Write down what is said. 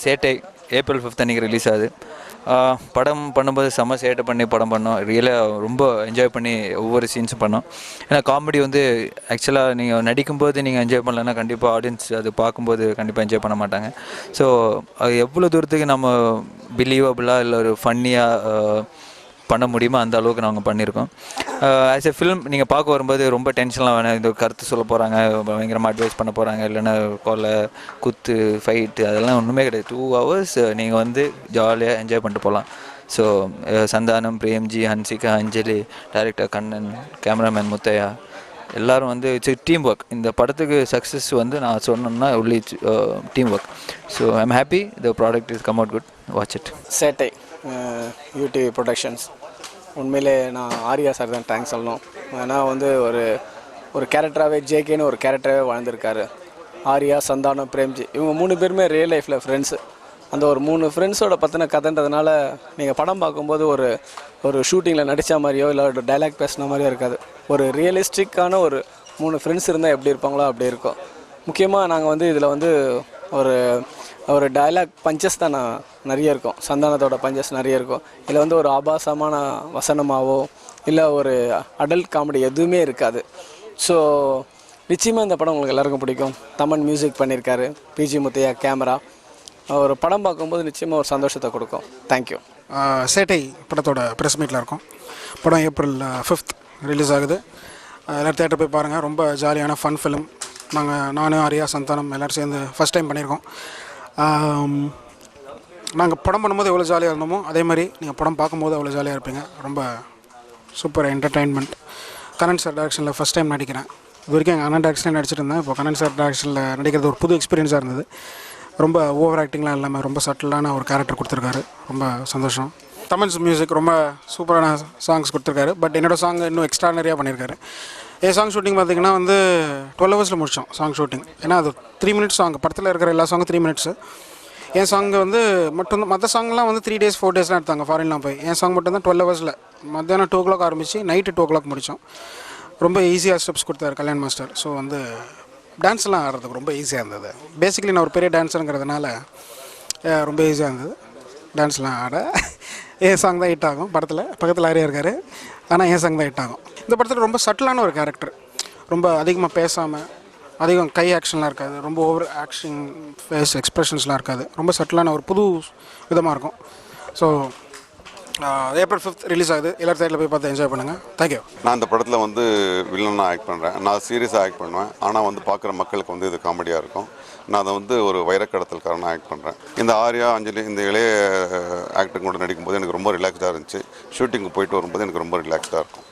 சேட்டை ஏப்ரல் 5 அன்றைக்கி ரிலீஸ் ஆகுது. படம் பண்ணும்போது செம்ம சேட்டை பண்ணி படம் பண்ணோம். ரியலாக ரொம்ப என்ஜாய் பண்ணி ஒவ்வொரு சீன்ஸும் பண்ணோம். ஏன்னா காமெடி வந்து ஆக்சுவலாக நீங்கள் நடிக்கும்போது நீங்கள் என்ஜாய் பண்ணலன்னா கண்டிப்பாக ஆடியன்ஸ் அது பார்க்கும்போது கண்டிப்பாக என்ஜாய் பண்ண மாட்டாங்க. ஸோ அது எவ்வளோ தூரத்துக்கு நம்ம பிலீவபுளாக இல்லை ஒரு ஃபன்னியாக பண்ண முடியுமோ அந்த அளவுக்கு நாங்கள் பண்ணியிருக்கோம். ஆஸ் எ ஃபிலிம் நீங்கள் பார்க்க வரும்போது ரொம்ப டென்ஷன்லாம் வேணாம். இந்த கருத்து சொல்ல போகிறாங்க, பயங்கரமாக அட்வைஸ் பண்ண போகிறாங்க, இல்லைன்னா கொலை குத்து ஃபைட்டு அதெல்லாம் ஒன்றுமே கிடையாது. 2 hours நீங்கள் வந்து ஜாலியாக என்ஜாய் பண்ணிட்டு போகலாம். ஸோ சந்தானம், பிரேம்ஜி, ஹன்சிகா, அஞ்சலி, டைரக்டர் கண்ணன், கேமராமேன் முத்தையா எல்லோரும் வந்து இட்ஸ் டீம் ஒர்க். இந்த படத்துக்கு சக்ஸஸ் வந்து நான் சொன்னேன்னா only team work. So I'm happy the product is come out good. Watch it. சேட்டை யூடிவி ப்ரொடக்ஷன்ஸ். உண்மையிலே நான் ஆர்யா சார் தான் தேங்க்ஸ் சொல்லணும். ஏன்னா வந்து ஒரு கேரக்டராகவே ஜேகேன்னு ஒரு கேரக்டராகவே வாழ்ந்திருக்காரு. ஆர்யா, சந்தானம், பிரேம்ஜி இவங்க 3 பேருமே ரியல் லைஃப்பில் ஃப்ரெண்ட்ஸு. அந்த ஒரு 3 ஃப்ரெண்ட்ஸோட பற்றின கதைன்றதுனால நீங்கள் படம் பார்க்கும்போது ஒரு ஷூட்டிங்கில் நடித்த மாதிரியோ இல்லை ஒரு டைலாக் பேசின மாதிரியோ இருக்காது. ஒரு ரியலிஸ்டிக்கான ஒரு 3 ஃப்ரெண்ட்ஸ் இருந்தால் எப்படி இருப்பாங்களோ அப்படி இருக்கும். முக்கியமாக நாங்கள் வந்து இதில் வந்து ஒரு டைலாக் பஞ்சஸ் தான் நிறைய இருக்கும். சந்தானத்தோட பஞ்சஸ் நிறைய இருக்கும். இதில் வந்து ஒரு ஆபாசமான வசனமாகவோ இல்லை ஒரு அடல்ட் காமெடி எதுவுமே இருக்காது. ஸோ நிச்சயமாக இந்த படம் உங்களுக்கு எல்லாருக்கும் பிடிக்கும். தமன் மியூசிக் பண்ணியிருக்காரு, பிஜி முத்தையா கேமரா. ஒரு படம் பார்க்கும்போது நிச்சயமாக ஒரு சந்தோஷத்தை கொடுக்கும். தேங்க்யூ. சேட்டை படத்தோட ப்ரெஸ் மீட்டில் இருக்கும். படம் ஏப்ரல் 5 ரிலீஸ் ஆகுது. எல்லோரும் தேட்டர் போய் பாருங்கள். ரொம்ப ஜாலியான ஃபன் ஃபிலிம். நானும் ஆர்யா, சந்தானம் எல்லோரும் சேர்ந்து ஃபஸ்ட் டைம் பண்ணியிருக்கோம். நாங்கள் படம் பண்ணும்போது எவ்வளோ ஜாலியாக இருந்தோமோ அதே மாதிரி நீங்கள் படம் பார்க்கும்போது அவ்வளோ ஜாலியாக இருப்பீங்க. ரொம்ப சூப்பர் என்டர்டெயின்மெண்ட். கண்ணன் சார் டைரக்ஷனில் ஃபஸ்ட் டைம் நடிக்கிறேன். இது வரைக்கும் எங்கள் அண்ணன் டைரக்ஷனில் நடிச்சிட்டு இருந்தேன். இப்போ கண்ணன் சார் டைரக்ஷனில் நடிக்கிறது ஒரு புது எக்ஸ்பீரியன்ஸாக இருந்தது. ரொம்ப ஓவர் ஆக்டிங்லாம் இல்லாமல் ரொம்ப சட்டிலான ஒரு கேரக்டர் கொடுத்துருக்காரு. ரொம்ப சந்தோஷம். தமன்ஸ் மியூசிக் ரொம்ப சூப்பரான சாங்ஸ் கொடுத்துருக்காரு. பட் என்னோடய சாங் இன்னும் எக்ஸ்ட்ரானரியாக பண்ணியிருக்காரு. சாங் ஷூட்டிங் பார்த்திங்கன்னா வந்து 12 hours முடித்தோம் சாங் ஷூட்டிங். ஏன்னா அது 3 minutes சாங். படத்தில் இருக்கிற எல்லா சாங்கும் 3 minutes. என் சாங் வந்து மட்டும் மற்ற சாங்லாம் வந்து 3 days 4 daysலாம் எடுத்தாங்க ஃபாரின்லாம் போய். என் சாங் மட்டும் தான் 12 hours. மத்தியானம் 2 o'clock ஆரம்பித்து நைட்டு 2 o'clock முடித்தோம். ரொம்ப ஈஸியாக ஸ்டெப்ஸ் கொடுத்தாரு கல்யாண் மாஸ்டர். ஸோ வந்து டான்ஸ்லாம் ஆடுறதுக்கு ரொம்ப ஈஸியாக இருந்தது. பேசிக்கலி நான் ஒரு பெரிய டான்ஸருங்கிறதுனால ரொம்ப ஈஸியாக இருந்தது டான்ஸ்லாம் ஆட. என் சாங் தான் ஹிட் ஆகும் படத்தில். பக்கத்தில் ஆரியா இருக்கார், ஆனால் என் சாங் தான் ஹிட் ஆகும். இந்த படத்தில் ரொம்ப சட்டிலான ஒரு கேரக்டர். ரொம்ப அதிகமாக பேசாமல், அதிகம் கை ஆக்ஷன்லாம் இருக்காது, ரொம்ப ஓவர் ஆக்ஷன் ஃபேஸ் எக்ஸ்ப்ரெஷன்ஸ்லாம் இருக்காது. ரொம்ப சட்டிலான ஒரு புது விதமாக இருக்கும். ஸோ ஏப்ரல் 5 ரிலீஸ் ஆகுது. எல்லாரும் தேட்டரில் போய் பார்த்து என்ஜாய் பண்ணுங்கள். தேங்க்யூ. நான் இந்த படத்தில் வந்து வில்லனாக ஆக்ட் பண்ணுறேன். நான் சீரியஸாக ஆக்ட் பண்ணுவேன். ஆனால் வந்து பார்க்குற மக்களுக்கு வந்து இது காமெடியாக இருக்கும். நான் அதை வந்து ஒரு வைரக்கடத்தல்காரனாக ஆக்ட் பண்ணுறேன். இந்த ஆர்யா, அஞ்சலி இந்த இளைய ஆக்டர் கூட நடிக்கும்போது எனக்கு ரொம்ப ரிலாக்ஸ்டாக இருந்துச்சு. ஷூட்டிங்கு போயிட்டு வரும்போது எனக்கு ரொம்ப ரிலாக்ஸ்டாக இருக்கும்.